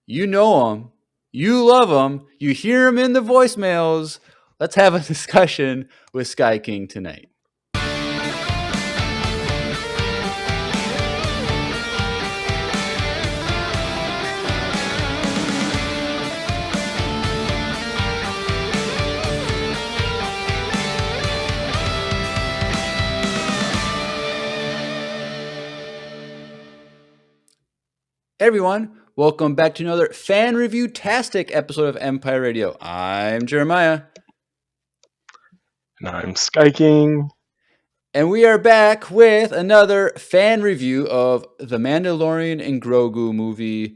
You know them. You love them. You hear them in the voicemails. Let's have a discussion with Sky King tonight. Hey everyone, welcome back to another fan review-tastic episode of Empire Radio. I'm Jeremiah. And I'm SKYKING. And we are back with another fan review of the Mandalorian and Grogu movie.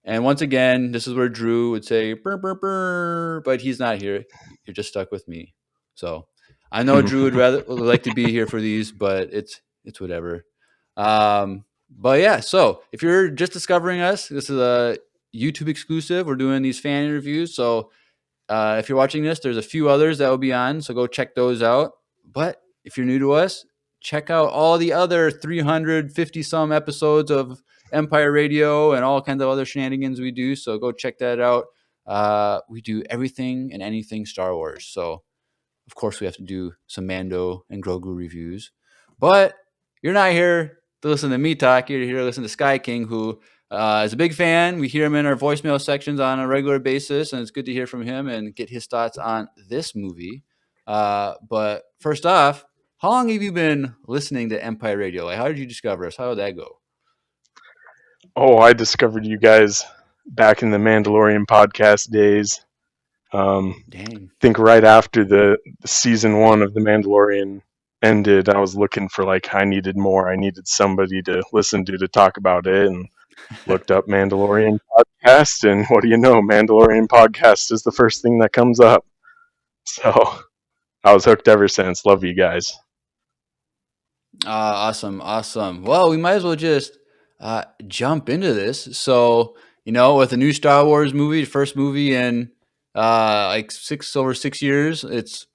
And once again, this is where Drew would say, burr, burr, burr, but he's not here. You're just stuck with me. So I know Drew would like to be here for these, but it's whatever. But yeah, so if you're just discovering us, this is a YouTube exclusive. We're doing these fan interviews. So if you're watching this, there's a few others that will be on. So go check those out. But if you're new to us, check out all the other 350 some episodes of Empire Radio and all kinds of other shenanigans we do. So go check that out. We do everything and anything Star Wars. So of course we have to do some Mando and Grogu reviews. But you're not here to listen to me talk. You're here to listen to Sky King, who is a big fan. We hear him in our voicemail sections on a regular basis, and it's good to hear from him and get his thoughts on this movie. But first off, how long have you been listening to Empire Radio? Like, how did you discover us? How did that go? Oh, I discovered you guys back in the Mandalorian podcast days. Dang. I think right after the season 1 of the Mandalorian ended, I was looking for I needed more. I needed somebody to listen to talk about it, and looked up Mandalorian podcast, and what do you know? Mandalorian podcast is the first thing that comes up. So I was hooked ever since. Love you guys. Awesome. Well, we might as well just jump into this. So, with a new Star Wars movie, the first movie in over 6 years, it's,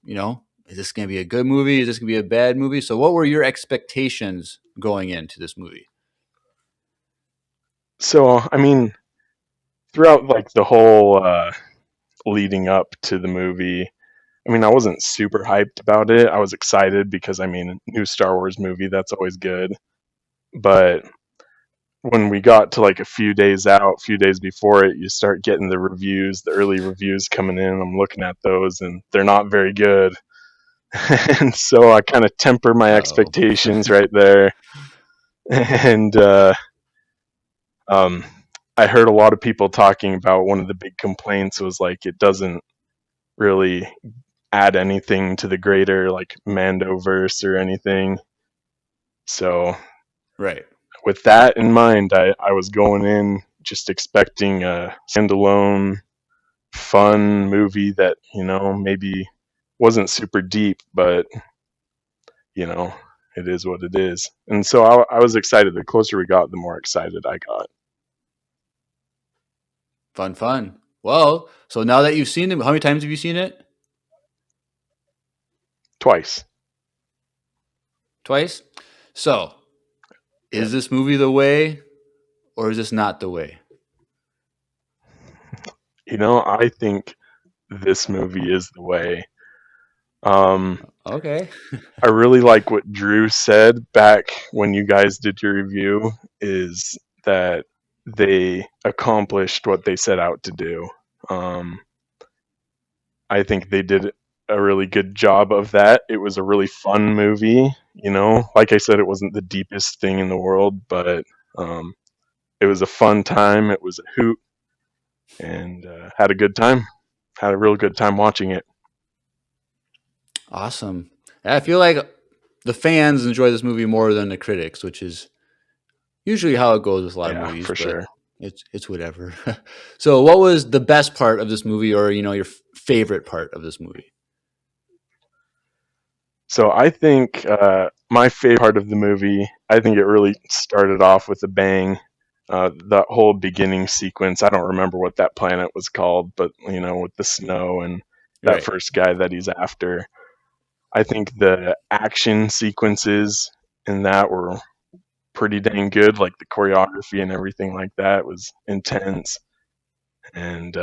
is this going to be a good movie? Is this going to be a bad movie? So what were your expectations going into this movie? So, I mean, throughout the whole leading up to the movie, I wasn't super hyped about it. I was excited because, new Star Wars movie, that's always good. But when we got to a few days before it, you start getting the early reviews coming in. I'm looking at those, and they're not very good. And so I kind of temper my expectations right there. And I heard a lot of people talking about one of the big complaints was it doesn't really add anything to the greater Mandoverse or anything. So right, with that in mind, I was going in just expecting a standalone fun movie that maybe wasn't super deep, but it is what it is. And so I was excited. The closer we got, the more excited I got. Fun. Well, so now that you've seen it, how many times have you seen it? Twice. So, is this movie the way, or is this not the way? I think this movie is the way. Okay. I really like what Drew said back when you guys did your review, is that they accomplished what they set out to do. I think they did a really good job of that. It was a really fun movie. Like I said, it wasn't the deepest thing in the world, but it was a fun time. It was a hoot, and had a good time. Had a real good time watching it. Awesome. I feel like the fans enjoy this movie more than the critics, which is usually how it goes with a lot of movies. For sure. It's whatever. So what was the best part of this movie, or your favorite part of this movie? So I think my favorite part of the movie, I think it really started off with a bang. That whole beginning sequence, I don't remember what that planet was called, but with the snow and that first guy that he's after. I think the action sequences in that were pretty dang good. The choreography and everything like that was intense. and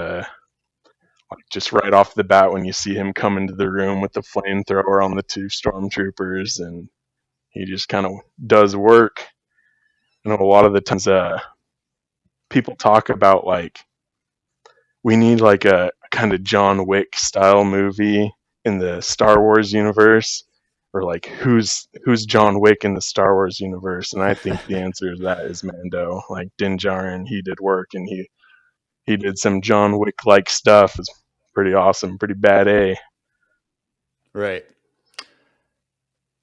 just right off the bat when you see him come into the room with the flamethrower on the two stormtroopers, and he just kind of does work. You know, a lot of the times people talk about like we need like a kind of John Wick style movie in the Star Wars universe, or like who's John Wick in the Star Wars universe, and I think the answer to that is Mando. Like Din Djarin, he did work, and he did some John Wick like stuff. It's pretty awesome, pretty bad A. Right.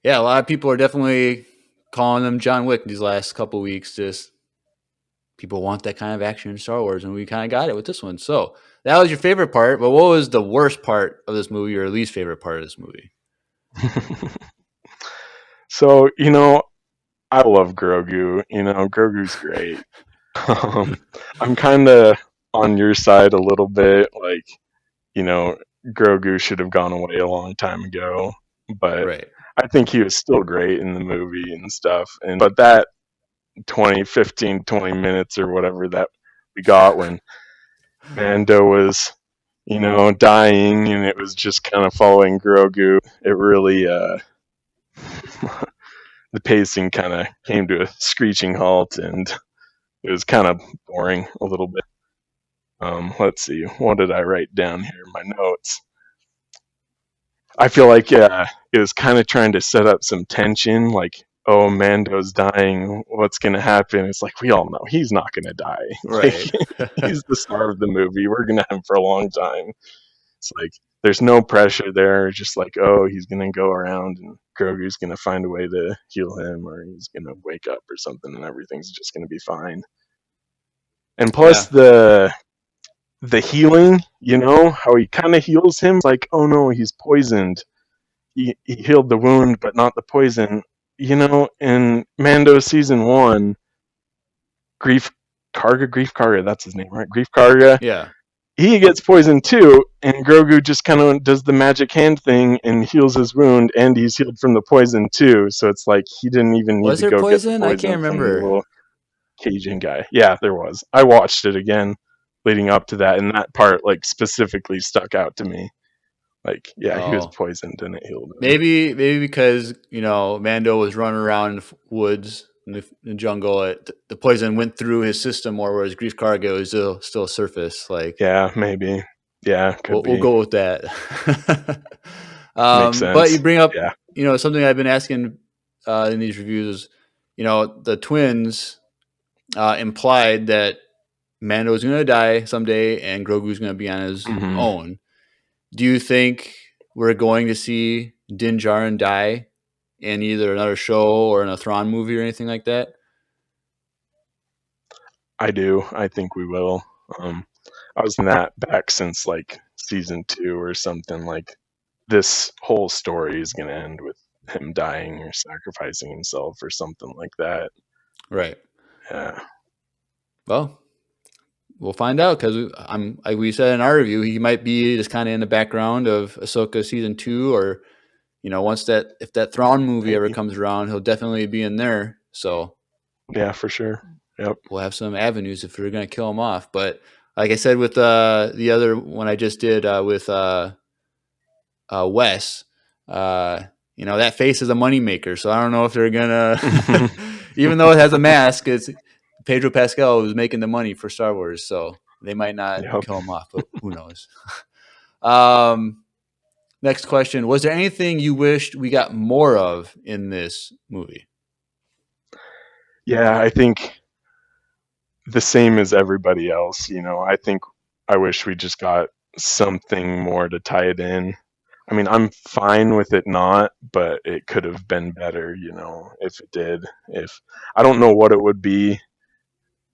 Yeah, a lot of people are definitely calling him John Wick these last couple weeks. Just people want that kind of action in Star Wars, and we kind of got it with this one. So that was your favorite part, but what was the worst part of this movie, or least favorite part of this movie? So, you know, I love Grogu. You know, Grogu's great. Um, I'm kind of on your side a little bit. Like, you know, Grogu should have gone away a long time ago, but Right. I think he was still great in the movie and stuff. And but that 20, 15, 20 minutes or whatever that we got when Mando was, you know, dying and it was just kind of following Grogu, it really the pacing kind of came to a screeching halt, and it was kind of boring a little bit. Let's see, what did I write down here in my notes? I feel like it was kind of trying to set up some tension, like, oh, Mando's dying, what's going to happen? It's like, we all know he's not going to die. Like, Right. he's the star of the movie. We're going to have him for a long time. It's like, there's no pressure there. Just like, oh, he's going to go around and Grogu's going to find a way to heal him, or he's going to wake up or something, and everything's just going to be fine. And plus Yeah. the healing, you know, how he kind of heals him. It's like, oh no, he's poisoned. He healed the wound, but not the poison. You know, in Mando season one, Grief Karga, that's his name, right? Grief Karga, Yeah. he gets poisoned too, and Grogu just kind of does the magic hand thing and heals his wound, and he's healed from the poison too. So it's like he didn't even need Was to there go get the poison? I can't poison from the remember. little Cajun guy. Yeah, there was. I watched it again leading up to that, and that part like specifically stuck out to me. Like, yeah, he was Oh, poisoned and it healed him. maybe because Mando was running around in the woods in the jungle. The poison went through his system more, whereas Grief Karga was still surface. Like Yeah, maybe. Yeah, could we'll be. go with that. Makes But you sense. bring up Yeah. something I've been asking in these reviews is the twins implied that Mando is going to die someday and Grogu's going to be on his hmm own. Do you think we're going to see Din Djarin die in either another show or in a Thrawn movie or anything like that? I do. I think we will. Um, I was in that back since like season two or something. Like, this whole story is going to end with him dying or sacrificing himself or something like that. Right. Yeah. Well, we'll find out because I'm like we said in our review, he might be just kind of in the background of Ahsoka season 2, or once if that Thrawn movie ever Maybe. comes around, he'll definitely be in there. So Yeah, for sure. Yep. we'll have some avenues if we're gonna kill him off. But like I said with the other one I just did with Wes, that face is a moneymaker. So I don't know if they're gonna, even though it has a mask, it's Pedro Pascal who's making the money for Star Wars. So they might not Yep. kill him off, but who knows? um, Next question: was there anything you wished we got more of in this movie? Yeah, I think the same as everybody else. You know, I think I wish we just got something more to tie it in. I mean, I'm fine with it not, but it could have been better, you know, if it did. If I don't know what it would be.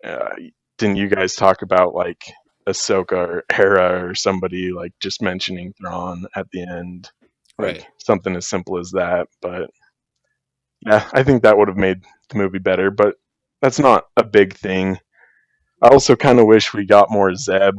Uh, didn't you guys talk about like Ahsoka or Hera or somebody like just mentioning Thrawn at the end, like Right. something as simple as that? But yeah, I think that would have made the movie better. But that's not a big thing. I also kind of wish we got more Zeb.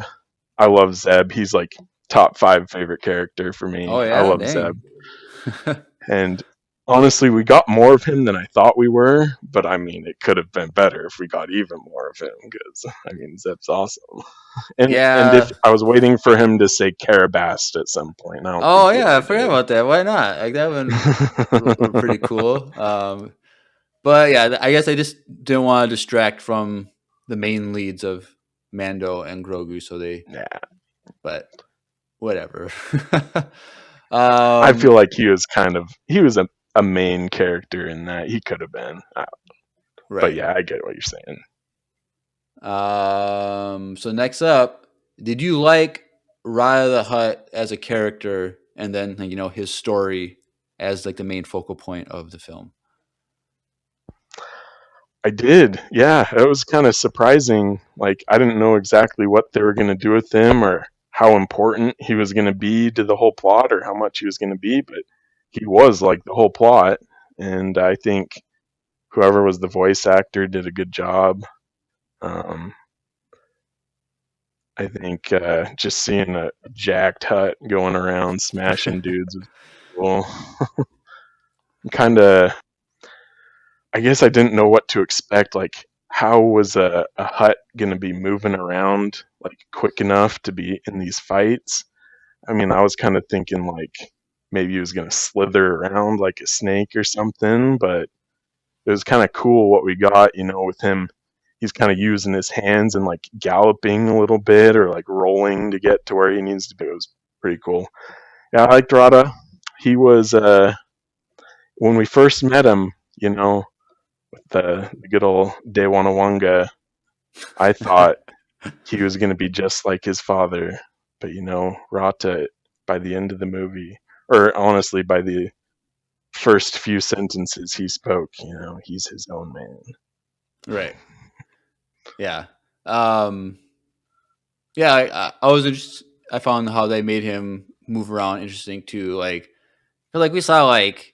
I love Zeb. He's like top 5 favorite character for me. Oh I yeah, love Zeb. dang. And honestly, we got more of him than I thought we were, but I mean, it could have been better if we got even more of him because I mean, Zep's awesome. And if Yeah. I was waiting for him to say Carabast at some point, I don't think Oh he yeah, I ever forgot did. about that. Why not? Like that one were pretty cool. But yeah, I guess I just didn't want to distract from the main leads of Mando and Grogu, so they. Yeah, But whatever. I feel um, like he was a main character in that. He could have been, but right. yeah, I get what you're saying. So next up, did you like Raya the Hutt as a character, and then his story as like the main focal point of the film? I did. Yeah, it was kind of surprising. Like I didn't know exactly what they were going to do with him or how important he was going to be to the whole plot or how much he was going to be, but he was like the whole plot. And I think whoever was the voice actor did a good job. Um, I think just seeing a jacked hut going around smashing dudes was cool. Kind of, I guess I didn't know what to expect. Like, how was a hut going to be moving around like quick enough to be in these fights? I mean, I was kind of thinking like maybe he was going to slither around like a snake or something, but it was kind of cool what we got, with him. He's kind of using his hands and like galloping a little bit or like rolling to get to where he needs to be. It was pretty cool. Yeah, I liked Rada. He was, when we first met him, the good old Dewanawanga, I thought he was going to be just like his father. But, Rata, by the end of the movie, or honestly, by the first few sentences he spoke, he's his own man. Right. Yeah. Um, yeah. I was just. I found how they made him move around interesting too. Like we saw like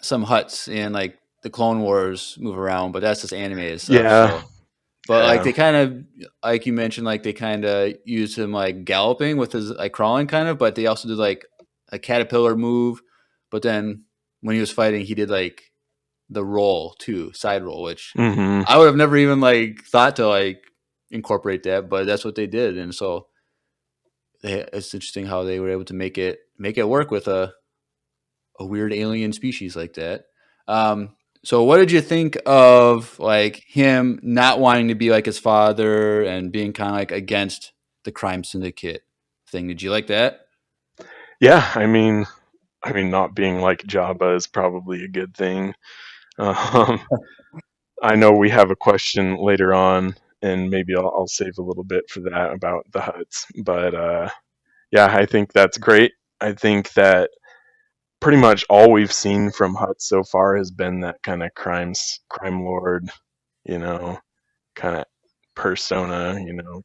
some huts in like the Clone Wars move around, but that's just animated stuff. Yeah, So, but like yeah. they kind of, like you mentioned, like they kind of used him like galloping with his like crawling kind of, but they also did like a caterpillar move. But then when he was fighting, he did like the roll too, side roll, which Hmm. I would have never even like thought to like incorporate that, but that's what they did, and so it's interesting how they were able to make it work with a weird alien species like that. So what did you think of like him not wanting to be like his father and being kind of like against the crime syndicate thing? Did you like that? Yeah, I mean, not being like Jabba is probably a good thing. Um, I know we have a question later on, and maybe I'll save a little bit for that about the huts. But yeah, I think that's great. I think that pretty much all we've seen from huts so far has been that kind of crime lord, you know, kind of persona,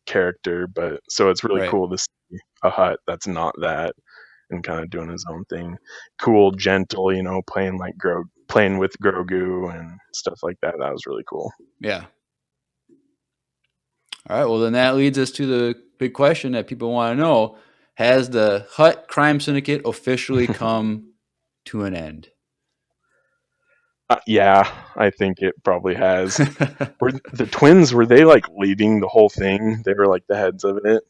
character. But so it's really Right. cool to see a hut that's not that and kind of doing his own thing. Cool, gentle, playing with Grogu and stuff like that. That was really cool. Yeah. All right. Well, then that leads us to the big question that people want to know: has the Hut crime syndicate officially come to an end? Yeah, I think it probably has. Were the twins? Were they like leading the whole thing? They were like the heads of it.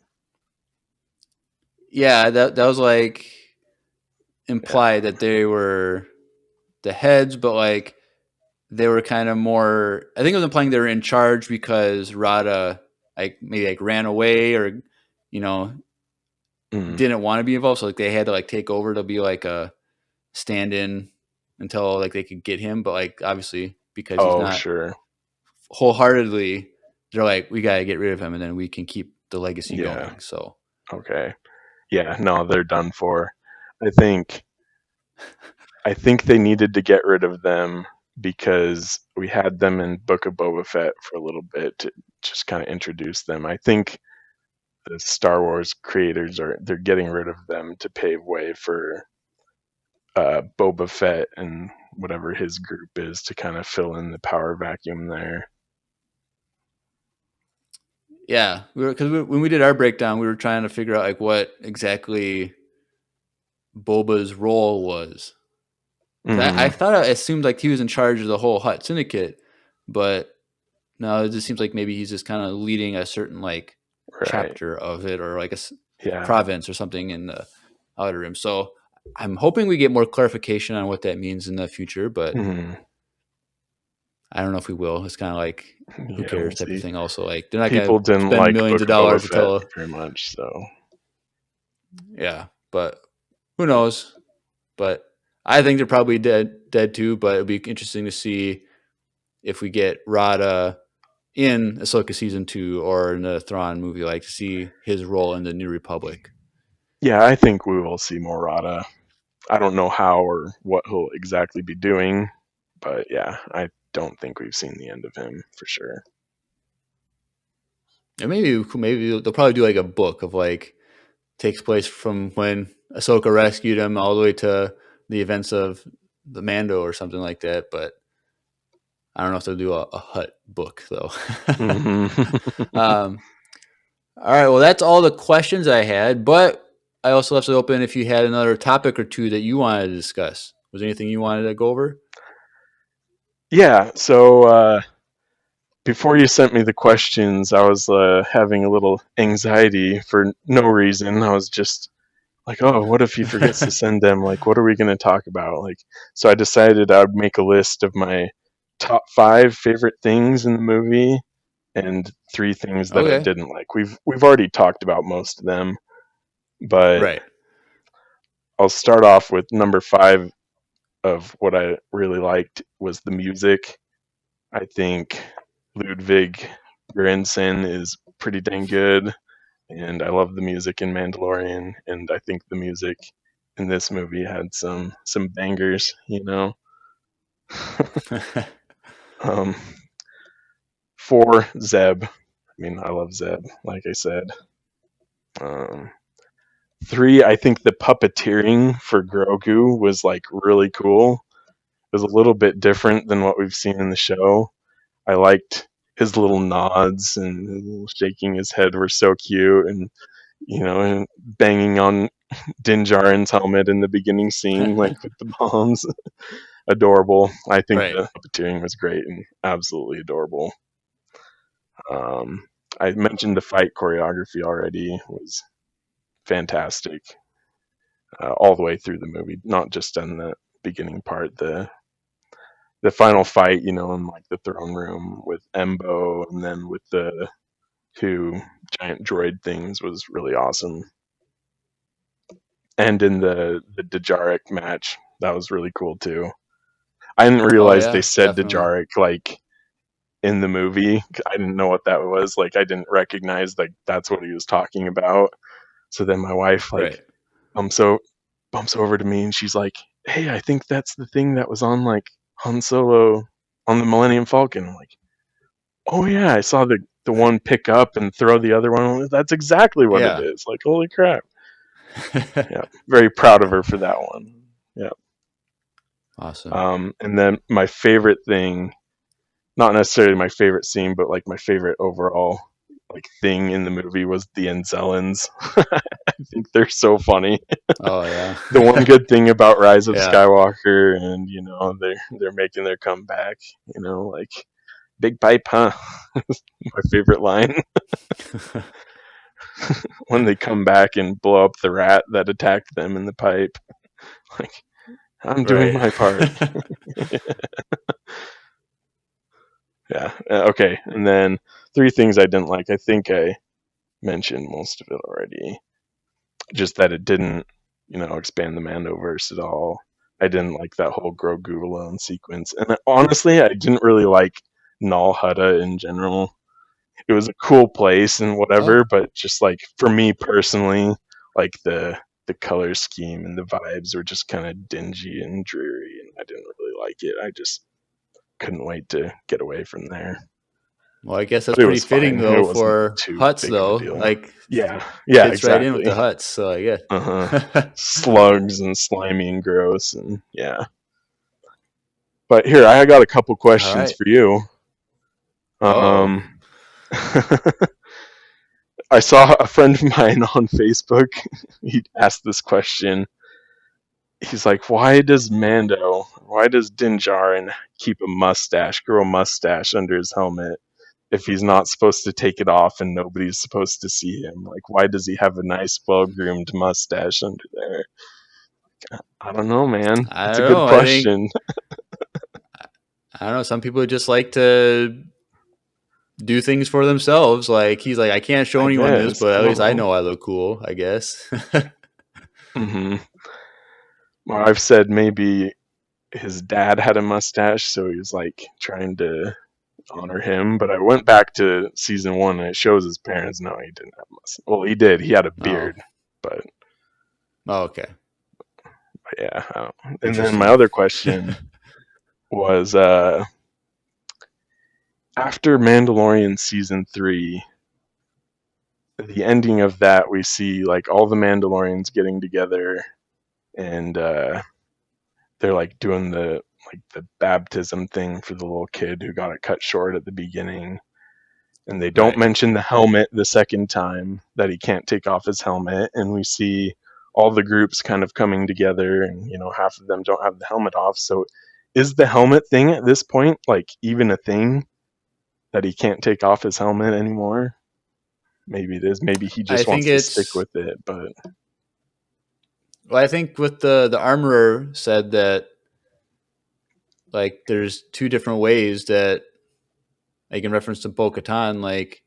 Yeah, that was like Yeah. implied that they were the heads, but like they were kind of more. I think it was implying they were in charge because Rada like maybe like ran away or you know Mm. didn't want to be involved, so like they had to like take over to be like a stand-in until like they could get him. But like obviously because he's Oh, not sure. wholeheartedly, they're like we gotta get rid of him and then we can keep the legacy Yeah. going. So Okay. Yeah. No, they're done for. I think. I think they needed to get rid of them because we had them in Book of Boba Fett for a little bit to just kind of introduce them. I think the Star Wars creators they're getting rid of them to pave way for Boba Fett and whatever his group is to kind of fill in the power vacuum there. yeah, because when we did our breakdown, we were trying to figure out like what exactly Boba's role was. 'Cause I Hmm. thought I assumed like he was in charge of the whole Hut Syndicate, but no, it just seems like maybe he's just kind of leading a certain like Right. chapter of it, or like Yeah. province or something in the Outer Rim. So I'm hoping we get more clarification on what that means in the future, but Hmm. I don't know if we will. It's kind of like who Yeah, we'll cares type of see. thing. Also, like they're not going People to didn't spend like millions Book of of Boba dollars to Fett tell. very much, so. Yeah, but who knows? But I think they're probably dead too. But it'll be interesting to see if we get Rada in Ahsoka season 2 or in the Thrawn movie, like to see his role in the New Republic. Yeah, I think we will see more Rada. I don't know how or what he'll exactly be doing, but yeah, I don't think we've seen the end of him for sure. And maybe they'll probably do like a book of like takes place from when Ahsoka rescued him all the way to the events of the Mando or something like that. But I don't know if they'll do a Hut book though. Hmm. um, all right, well that's all the questions I had, but I also left it open if you had another topic or two that you wanted to discuss. Was there anything you wanted to go over? Yeah, so before you sent me the questions, I was having a little anxiety for no reason. I was just like, oh, what if he forgets to send them? Like, what are we going to talk about? Like, so I decided I would make a list of my top 5 favorite things in the movie and 3 things that I Okay, didn't like. We've already talked about most of them, but right. I'll start off with number 5 of what I really liked was the music. I think Ludwig Göransson is pretty dang good, and I love the music in Mandalorian, and I think the music in this movie had some bangers, you know. um, 4, Zeb. I mean, I love Zeb, like I said. Um, 3, I think the puppeteering for Grogu was like really cool. It was a little bit different than what we've seen in the show. I liked his little nods and shaking his head were so cute, and and banging on Din Djarin's helmet in the beginning scene, like with the bombs. Adorable. I think Right. the puppeteering was great and absolutely adorable. Um, I mentioned the fight choreography already was fantastic all the way through the movie, not just in the beginning part. The final fight, in like the throne room with Embo, and then with the 2 giant droid things was really awesome. And in the Djarik match, that was really cool too. I didn't Oh realize they yeah, said definitely. Djarik like in the movie. I didn't know what that was. Like I didn't recognize like that's what he was talking about. So then my wife Right. like bumps o- bumps over to me and she's like, "Hey, I think that's the thing that was on like Han Solo on the Millennium Falcon." I'm like, "Oh yeah, I saw the one pick up and throw the other one. That's exactly what it Yeah. is." Like, holy crap! Yeah, very proud of her for that one. Yeah. Awesome. And then my favorite thing, not necessarily my favorite scene, but like my favorite overall like thing in the movie was the Enzellans. I think they're so funny. Oh yeah. The one good thing about Rise of Yeah. Skywalker, and they're making their comeback. Like big pipe, huh? My favorite line when they come back and blow up the rat that attacked them in the pipe. Like I'm doing Right. my part. Yeah. Okay. And then 3 things I didn't like. I think I mentioned most of it already. Just that it didn't, expand the Mandoverse at all. I didn't like that whole Grogu alone sequence, and honestly, I didn't really like Nal Hutta in general. It was a cool place and Oh, whatever, but just like for me personally, like the color scheme and the vibes were just kind of dingy and dreary, and I didn't really like it. I just couldn't wait to get away from there. well, I guess that's But it pretty was fitting fine. It though wasn't for too huts big of a though. deal. Like Yeah, yeah, fits right in with exactly. the huts. So I Uh-huh. guess. Slugs and slimy and gross and yeah. But here, I got a couple All questions right. for you. Oh. Um, I saw a friend of mine on Facebook. He asked this question: he's like, why does Din Djarin keep grow a mustache under his helmet if he's not supposed to take it off and nobody's supposed to see him? Like, why does he have a nice, well-groomed mustache under there? I don't know, man. I It's a don't good know. question. I don't know. Some people just like to do things for themselves. Like he's like, I can't show I anyone this, guess. but I at don't least I know. know I look cool, I guess. Hmm. Well, I've said maybe his dad had a mustache, so he was like trying to honor him. But I went back to season one, and it shows his parents. No, he didn't have a mustache. Well, he did. He had a Oh, beard, but oh okay. yeah. I don't. And then my Interesting. other question was after Mandalorian season three, the ending of that, we see like all the Mandalorians getting together, and they're like doing the baptism thing for the little kid who got it cut short at the beginning. And they don't Right. mention the helmet the second time, that he can't take off his helmet, and we see all the groups kind of coming together, and half of them don't have the helmet off. So is the helmet thing at this point like even a thing, that he can't take off his helmet anymore? Maybe it is. Maybe he I just think wants to stick it's with it. But well, I think with the armorer said that like there's two different ways that like in reference to Bo Katan, like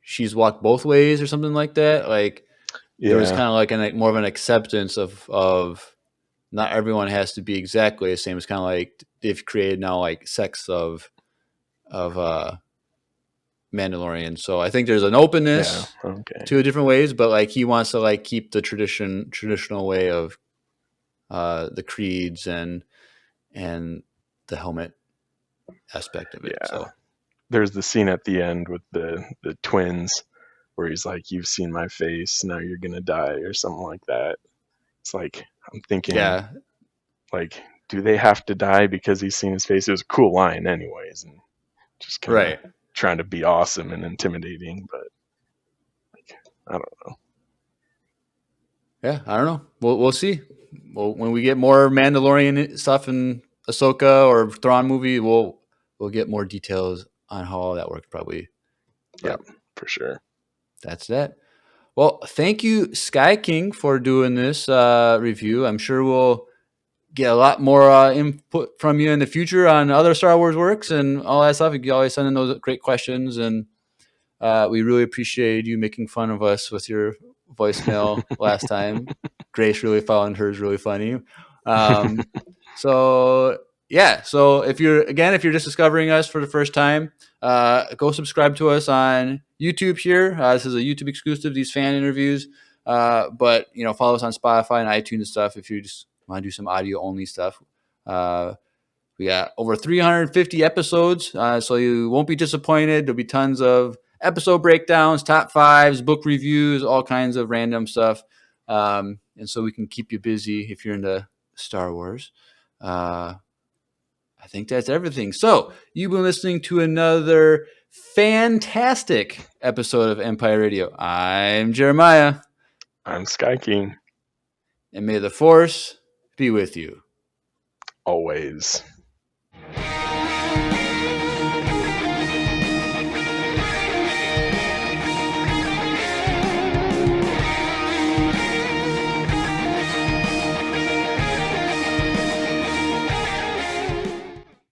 she's walked both ways or something like that. Like there was yeah, kind of like more of an acceptance of not everyone has to be exactly the same. It's kind of like they've created now like sects of Mandalorian. So I think there's an yeah, openness okay, to different ways, but like he wants to like keep the traditional way of the creeds and the helmet aspect of it. yeah. So There's the scene at the end with the twins where he's like, "You've seen my face, now you're gonna die," or something like that. It's like I'm thinking, yeah, like, do they have to die because he's seen his face? It was a cool line, anyways, and just kind of right. trying to be awesome and intimidating. But like, I don't know. Yeah, I don't know. We'll see. Well, when we get more Mandalorian stuff in Ahsoka or Thrawn movie, we'll get more details on how all that works probably. Yeah, But for sure. that's that. Well, thank you, Sky King, for doing this review. I'm sure we'll get a lot more input from you in the future on other Star Wars works and all that stuff. You can always send in those great questions, and we really appreciated you making fun of us with your voicemail last time. Grace really found hers really funny. Um, so yeah, so if you're just discovering us for the first time, go subscribe to us on YouTube here. This is a YouTube exclusive, these fan interviews. But follow us on Spotify and iTunes and stuff if you just want to do some audio only stuff. We got over 350 episodes, so you won't be disappointed. There'll be tons of episode breakdowns, top fives, book reviews, all kinds of random stuff. And so we can keep you busy if you're into Star Wars. I think that's everything. So you've been listening to another fantastic episode of Empire Radio. I'm Jeremiah, I'm Sky King, and may the Force be with you. always.